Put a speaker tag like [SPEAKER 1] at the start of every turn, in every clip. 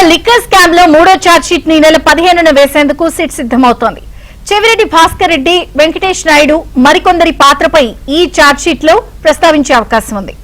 [SPEAKER 1] Liquor scam లో మూడో charge sheet ని నెల 15న వేసేందుకు సిట్ సిద్ధమవుతోంది. చెవిరెడ్డి భాస్కర్ రెడ్డి, వెంకటేష్ నాయుడు మరికొందరి పాత్రపై ఈ ఛార్జ్ షీట్ లో ప్రస్తావించే అవకాశం ఉంది.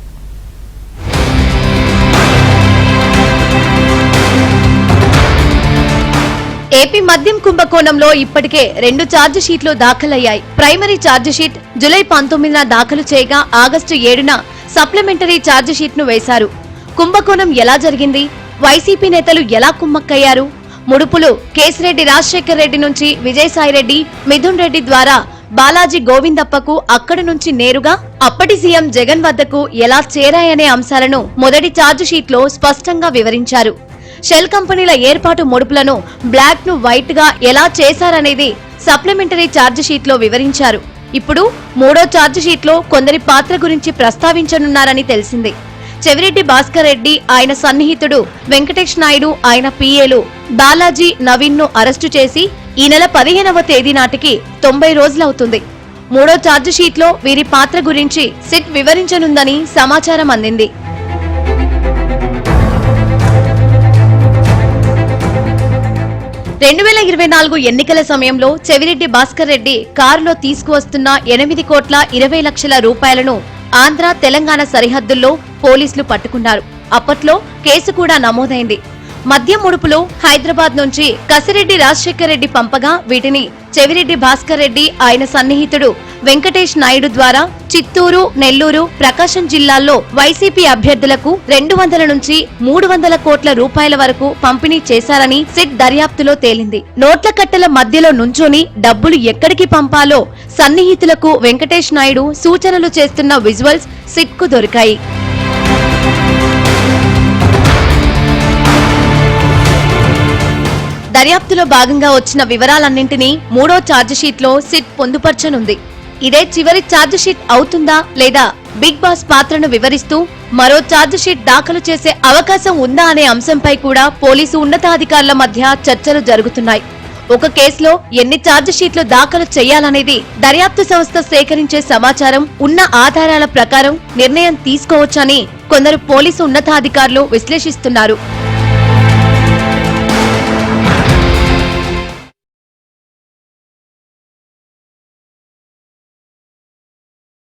[SPEAKER 2] ఏపీ మద్యం కుంభకోణంలో ఇప్పటికే 2 ఛార్జ్ షీట్లు దాఖలయ్యాయి. ప్రైమరీ ఛార్జ్ షీట్ జూలై 19న దాఖలు చేయగా ఆగస్టు 7న సప్లిమెంటరీ ఛార్జ్ షీట్ ను వేశారు. కుంభకోణం ఎలా జరిగింది, వైసీపీ నేతలు ఎలా కుమ్మక్కయ్యారు, ముడుపులు కేసిరెడ్డి రాజశేఖర్ రెడ్డి నుంచి విజయసాయిరెడ్డి, మిథున్ రెడ్డి ద్వారా బాలాజీ గోవిందప్పకు, అక్కడి నుంచి నేరుగా అప్పటి సీఎం జగన్ వద్దకు ఎలా చేరాయనే అంశాలను మొదటి ఛార్జ్ షీట్ లో స్పష్టంగా వివరించారు. షెల్ కంపెనీల ఏర్పాటు ముడుపులను బ్లాక్ ను వైట్ గా ఎలా చేశారనేది సప్లిమెంటరీ ఛార్జ్ షీట్ లో వివరించారు. ఇప్పుడు మూడో ఛార్జ్ షీట్ లో కొందరి పాత్ర గురించి ప్రస్తావించనున్నారని తెలిసింది. చెవిరెడ్డి భాస్కర్ రెడ్డి, ఆయన సన్నిహితుడు వెంకటేష్ నాయుడు, ఆయన పిఏలు బాలాజీ, నవీన్ ను అరెస్టు చేసి ఈ నెల 15వ తేదీ నాటికి 90 రోజులవుతుంది. మూడో ఛార్జ్ షీట్ లో వీరి పాత్ర గురించి సిట్ వివరించనుందని సమాచారం అందింది. ఎన్నికల సమయంలో చెవిరెడ్డి భాస్కర్ రెడ్డి కారులో తీసుకువస్తున్న 8 కోట్ల 20 లక్షల రూపాయలను ఆంధ్ర, తెలంగాణ సరిహద్దుల్లో పోలీసులు పట్టుకున్నారు. అప్పట్లో కేసు కూడా నమోదైంది. మద్యం ముడుపులో హైదరాబాద్ నుంచి కసిరెడ్డి రాజశేఖర్ రెడ్డి పంపగా వీటిని చెవిరెడ్డి భాస్కర్ రెడ్డి, ఆయన సన్నిహితుడు వెంకటేష్ నాయుడు ద్వారా చిత్తూరు, నెల్లూరు, ప్రకాశం జిల్లాల్లో వైసీపీ అభ్యర్థులకు 200 నుంచి 300 కోట్ల రూపాయల వరకు పంపిణీ చేశారని సిట్ దర్యాప్తులో తేలింది. నోట్ల కట్టల మధ్యలో నుంచొని డబ్బులు ఎక్కడికి పంపాలో సన్నిహితులకు వెంకటేష్ నాయుడు సూచనలు చేస్తున్న విజువల్స్ సిట్ కు దొరికాయి. దర్యాప్తులో భాగంగా వచ్చిన వివరాలన్నింటినీ మూడో ఛార్జ్ షీట్ లో సిట్ పొందుపర్చనుంది. ఇదే చివరి ఛార్జ్ షీట్ అవుతుందా లేదా బిగ్ బాస్ పాత్రను వివరిస్తూ మరో ఛార్జ్ షీట్ దాఖలు చేసే అవకాశం ఉందా అనే అంశంపై కూడా పోలీసు ఉన్నతాధికారుల మధ్య చర్చలు జరుగుతున్నాయి. ఒక కేసులో ఎన్ని ఛార్జ్ షీట్లు దాఖలు చేయాలనేది దర్యాప్తు సంస్థ సేకరించే సమాచారం, ఉన్న ఆధారాల ప్రకారం నిర్ణయం తీసుకోవచ్చని కొందరు పోలీసు ఉన్నతాధికారులు విశ్లేషిస్తున్నారు.